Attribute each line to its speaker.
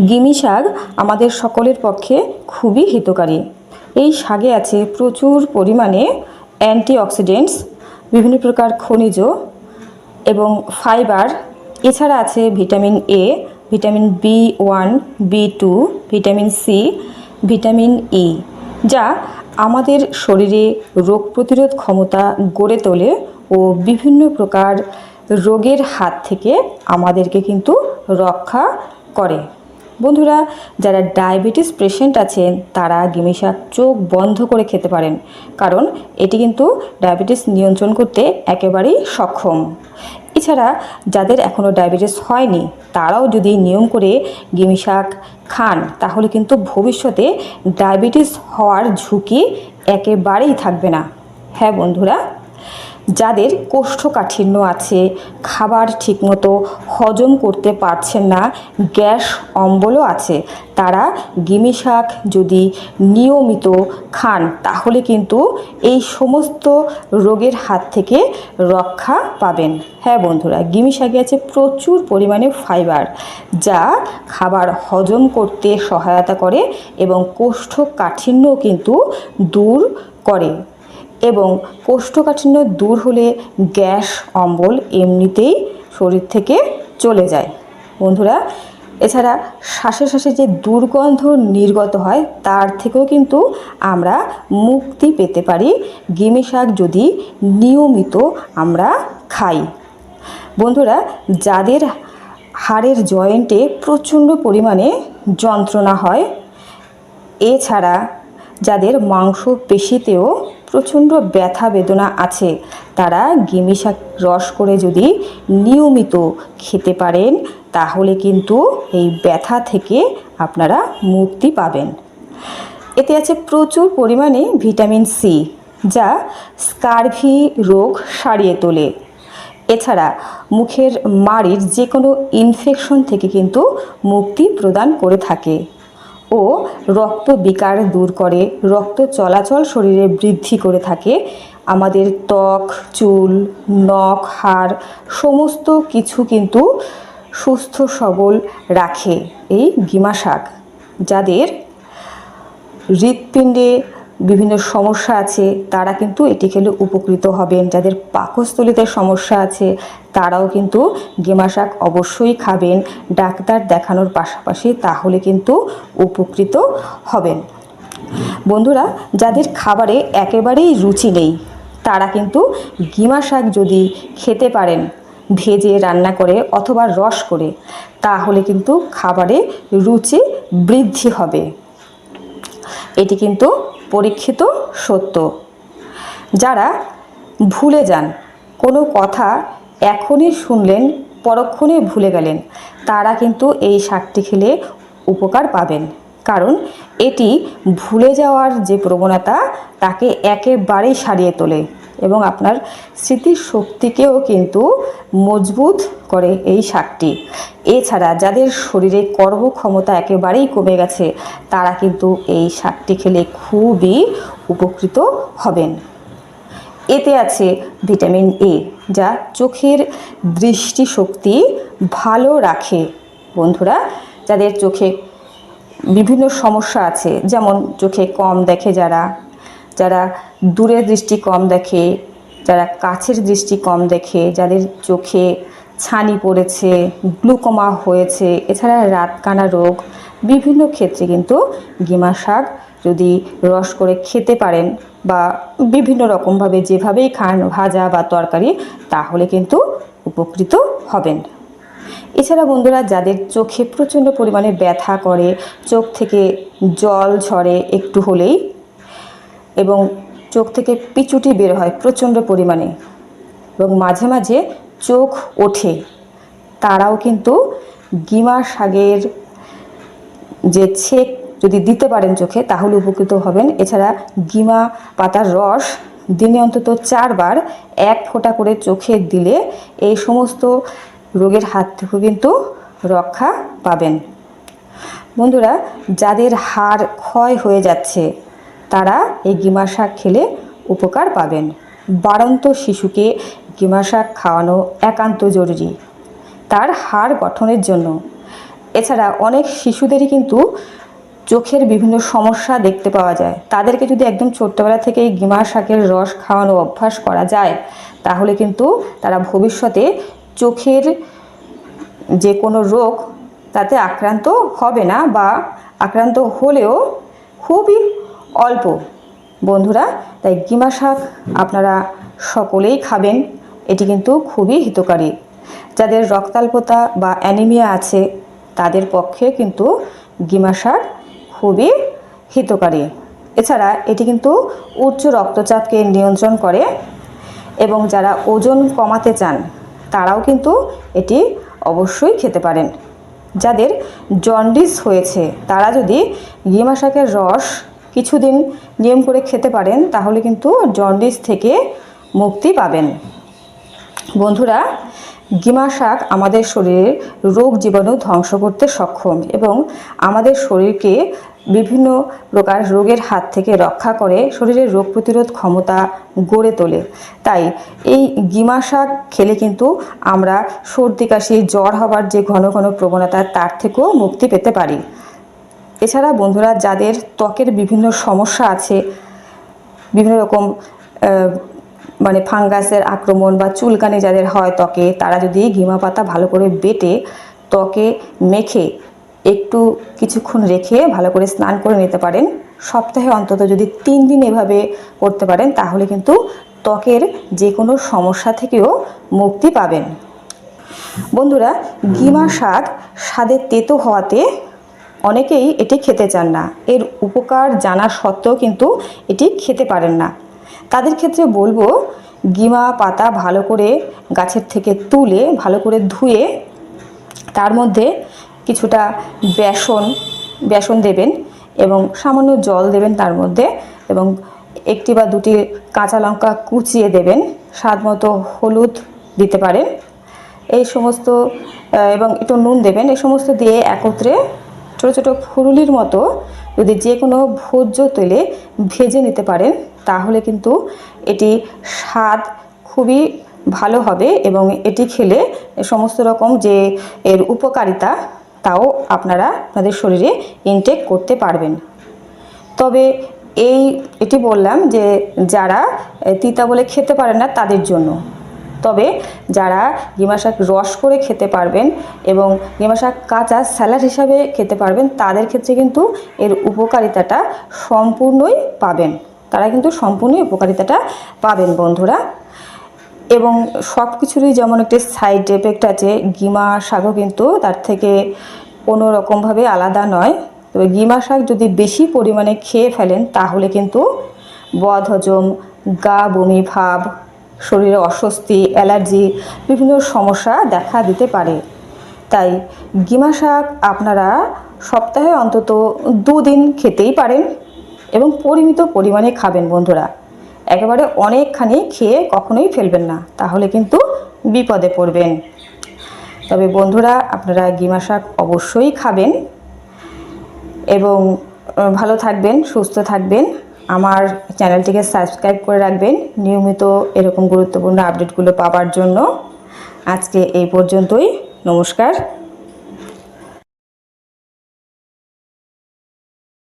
Speaker 1: Gimme শাক আমাদের সকলের পক্ষে খুবই হিতকারী। এই শাকে আছে প্রচুর পরিমাণে অ্যান্টিঅক্সিডেন্টস, বিভিন্ন প্রকার খনিজ এবং ফাইবার। এছাড়া আছে vitamin A, vitamin B1, B2, vitamin C, vitamin E, যা আমাদের শরীরে রোগ প্রতিরোধ ক্ষমতা গড়ে তোলে ও বিভিন্ন প্রকার রোগের হাত থেকে আমাদেরকে কিন্তু রক্ষা করে। বন্ধুরা, যারা ডায়াবেটিস পেশেন্ট আছেন তারা গিমি শাক চোখ বন্ধ করে খেতে পারেন, কারণ এটি কিন্তু ডায়াবেটিস নিয়ন্ত্রণ করতে একেবারেই সক্ষম। এছাড়া যাদের এখনও ডায়াবেটিস হয়নি তারাও যদি নিয়ম করে গিমি শাক খান তাহলে কিন্তু ভবিষ্যতে ডায়াবেটিস হওয়ার ঝুঁকি একেবারেই থাকবে না। হ্যাঁ বন্ধুরা, যাদের কোষ্ঠকাঠিন্য আছে, খাবার ঠিকমতো হজম করতে পারছেন না, গ্যাস অম্বলও আছে, তারা গিমি শাক যদি নিয়মিত খান তাহলে কিন্তু এই সমস্ত রোগের হাত থেকে রক্ষা পাবেন। হ্যাঁ বন্ধুরা, গিমি শাকে আছে প্রচুর পরিমাণে ফাইবার, যা খাবার হজম করতে সহায়তা করে এবং কোষ্ঠকাঠিন্যও কিন্তু দূর করে। এবং কোষ্ঠকাঠিন্য দূর হলে গ্যাস অম্বল এমনিতেই শরীর থেকে চলে যায়। বন্ধুরা, এছাড়া শ্বাসে শ্বাসে যে দুর্গন্ধ নির্গত হয় তার থেকেও কিন্তু আমরা মুক্তি পেতে পারি গিমি শাক যদি নিয়মিত আমরা খাই। বন্ধুরা, যাদের হাড়ের জয়েন্টে প্রচণ্ড পরিমাণে যন্ত্রণা হয়, এছাড়া যাদের মাংসপেশিতেও প্রচণ্ড ব্যথা বেদনা আছে, তারা গিমি শাক রস করে যদি নিয়মিত খেতে পারেন তাহলে কিন্তু এই ব্যথা থেকে আপনারা মুক্তি পাবেন। এতে আছে প্রচুর পরিমাণে ভিটামিন সি, যা স্কারভি রোগ সারিয়ে তোলে। এছাড়া মুখের মাড়ির যে কোনো ইনফেকশন থেকে কিন্তু মুক্তি প্রদান করে থাকে ও রক্ত বিকার দূর করে, রক্ত চলাচল শরীরে বৃদ্ধি করে থাকে। আমাদের ত্বক, চুল, নখ, হাড় সমস্ত কিছু কিন্তু সুস্থ সবল রাখে এই গিমা শাক। যাদের হৃৎপিণ্ডে বিভিন্ন সমস্যা আছে তারা কিন্তু এটি খেলে উপকৃত হবেন। যাদের পাকস্থলীতে সমস্যা আছে তারাও কিন্তু গিমা শাক অবশ্যই খাবেন ডাক্তার দেখানোর পাশাপাশি, তাহলে কিন্তু উপকৃত হবেন। বন্ধুরা, যাদের খাবারে একেবারেই রুচি নেই তারা কিন্তু গিমা শাক যদি খেতে পারেন ভেজে, রান্না করে অথবা রস করে, তাহলে কিন্তু খাবারে রুচি বৃদ্ধি হবে। এটি কিন্তু পরীক্ষিত সত্য। যারা ভুলে যান, কোনো কথা এখনই শুনলেন পরক্ষণে ভুলে গেলেন, তারা কিন্তু এই শাকটি খেলে উপকার পাবেন, কারণ এটি ভুলে যাওয়ার যে প্রবণতা তাকে একেবারেই সারিয়ে তোলে এবং আপনার স্মৃতিশক্তিকেও কিন্তু মজবুত করে এই শাকটি। এছাড়া যাদের শরীরে কর্মক্ষমতা একেবারেই কমে গেছে তারা কিন্তু এই শাকটি খেলে খুবই উপকৃত হবেন। এতে আছে ভিটামিন এ, যা চোখের দৃষ্টিশক্তি ভালো রাখে। বন্ধুরা, যাদের চোখে বিভিন্ন সমস্যা আছে, যেমন চোখে কম দেখে, যারা দূরের দৃষ্টি কম দেখে, যারা কাছের দৃষ্টি কম দেখে, যাদের চোখে ছানি পড়েছে, গ্লুকোমা হয়েছে, এছাড়া রাতকানা রোগ, বিভিন্ন ক্ষেত্রে কিন্তু গিমা শাক যদি রস করে খেতে পারেন বা বিভিন্ন রকমভাবে যেভাবেই খান, ভাজা বা তরকারি, তাহলে কিন্তু উপকৃত হবেন। এছাড়া বন্ধুরা, যাদের চোখে প্রচণ্ড পরিমাণে ব্যথা করে, চোখ থেকে জল ঝরে একটু হলেই এবং চোখ থেকে পিচুটি বের হয় প্রচণ্ড পরিমাণে এবং মাঝে মাঝে চোখ ওঠে, তারাও কিন্তু গিমা শাকের যে ছেঁক যদি দিতে পারেন চোখে তাহলে উপকৃত হবেন। এছাড়া গিমা পাতার রস দিনে অন্তত 4 বার 1 ফোঁটা করে চোখে দিলে এই সমস্ত রোগের হাত থেকে কিন্তু রক্ষা পাবেন। বন্ধুরা, যাদের হাড় ক্ষয় হয়ে যাচ্ছে তারা এই গিমা শাক খেলে উপকার পাবেন। বাড়ন্ত শিশুকে গিমা শাক খাওয়ানো একান্ত জরুরি তার হাড় গঠনের জন্য। এছাড়া অনেক শিশুদেরই কিন্তু চোখের বিভিন্ন সমস্যা দেখতে পাওয়া যায়। তাদেরকে যদি একদম ছোট্টবেলা থেকেই গিমা শাকের রস খাওয়ানো অভ্যাস করা যায়, তাহলে কিন্তু তারা ভবিষ্যতে চোখের যে কোনো রোগ তাতে আক্রান্ত হবে না, বা আক্রান্ত হলেও খুবই অল্প। বন্ধুরা, তাই গিমা শাক আপনারা সকলেই খাবেন, এটি কিন্তু খুবই হিতকারী। যাদের রক্তাল্পতা বা অ্যানিমিয়া আছে তাদের পক্ষে কিন্তু গিমা শাক খুবই হিতকারী। এছাড়া এটি কিন্তু উচ্চ রক্তচাপকে নিয়ন্ত্রণ করে, এবং যারা ওজন কমাতে চান তারাও কিন্তু এটি অবশ্যই খেতে পারেন। যাদের জন্ডিস হয়েছে তারা যদি গিমা শাকের রস কিছুদিন নিয়ম করে খেতে পারেন, তাহলে কিন্তু জন্ডিস থেকে মুক্তি পাবেন। বন্ধুরা, গিমা শাক আমাদের শরীরের রোগ জীবাণু ধ্বংস করতে সক্ষম এবং আমাদের শরীরকে বিভিন্ন প্রকার রোগের হাত থেকে রক্ষা করে, শরীরের রোগ প্রতিরোধ ক্ষমতা গড়ে তোলে। তাই এই গিমা শাক খেলে কিন্তু আমরা সর্দি কাশি জ্বর হওয়ার যে ঘন ঘন প্রবণতা তার থেকেও মুক্তি পেতে পারি। এছাড়া বন্ধুরা, যাদের ত্বকের বিভিন্ন সমস্যা আছে, বিভিন্ন রকম ফাঙ্গাসের আক্রমণ বা চুলকানি যাদের হয় ত্বকে, তারা যদি গিমা পাতা ভালো করে বেটে ত্বকে মেখে একটু কিছুক্ষণ রেখে ভালো করে স্নান করে নিতে পারেন, সপ্তাহে অন্তত যদি 3 দিন এভাবে করতে পারেন, তাহলে কিন্তু ত্বকের যে কোনো সমস্যা থেকেও মুক্তি পাবেন। বন্ধুরা, গিমা শাক স্বাদে তেতো হওয়াতে অনেকেই এটি খেতে চান না। এর উপকার জানা সত্ত্বেও কিন্তু এটি খেতে পারেন না। তাদের ক্ষেত্রে বলবো, গিমা পাতা ভালো করে গাছের থেকে তুলে ভালো করে ধুয়ে তার মধ্যে কিছুটা বেসন দেবেন এবং সামান্য জল দেবেন তার মধ্যে, এবং 1 বা 2টি কাঁচা লঙ্কা কুচিয়ে দেবেন, স্বাদ মতো হলুদ দিতে পারেন, এই সমস্ত এবং একটু নুন দেবেন। এই সমস্ত দিয়ে একত্রে ছোটো ছোটো ফুলুলির মতো যদি যে কোনো ভোজ্য তেলে ভেজে নিতে পারেন, তাহলে কিন্তু এটি স্বাদ খুবই ভালো হবে এবং এটি খেলে সমস্ত রকম যে এর উপকারিতা তাও আপনারা আপনাদের শরীরে ইনটেক করতে পারবেন। তবে এটি বললাম যে যারা তিতা বলে খেতে পারেন না তাদের জন্য। তবে যারা গিমা শাক রস করে খেতে পারবেন এবং গিমা শাক কাঁচা স্যালাড হিসাবে খেতে পারবেন, তাদের ক্ষেত্রে কিন্তু এর উপকারিতাটা সম্পূর্ণই পাবেন। তারা কিন্তু সম্পূর্ণই উপকারিতাটা পাবেন বন্ধুরা। এবং সব কিছুরই যেমন একটি সাইড এফেক্ট আছে, গিমা শাকও কিন্তু তার থেকে কোনো রকমভাবে আলাদা নয়। তবে গিমা শাক যদি বেশি পরিমাণে খেয়ে ফেলেন, তাহলে কিন্তু বদহজম, গা বমি ভাব, শরীরে অস্বস্তি, অ্যালার্জি বিভিন্ন সমস্যা দেখা দিতে পারে। তাই গিমা শাক আপনারা সপ্তাহে অন্তত 2 দিন খেতেই পারেন এবং পরিমিত পরিমাণে খাবেন বন্ধুরা। একেবারে অনেকখানি খেয়ে কখনোই ফেলবেন না, তাহলে কিন্তু বিপদে পড়বেন। তবে বন্ধুরা, আপনারা গিমা শাক অবশ্যই খাবেন এবং ভালো থাকবেন, সুস্থ থাকবেন। আমার চ্যানেলটিকে সাবস্ক্রাইব করে রাখবেন নিয়মিত এরকম গুরুত্বপূর্ণ আপডেটগুলো পাওয়ার জন্য। আজকে এই পর্যন্তই। নমস্কার।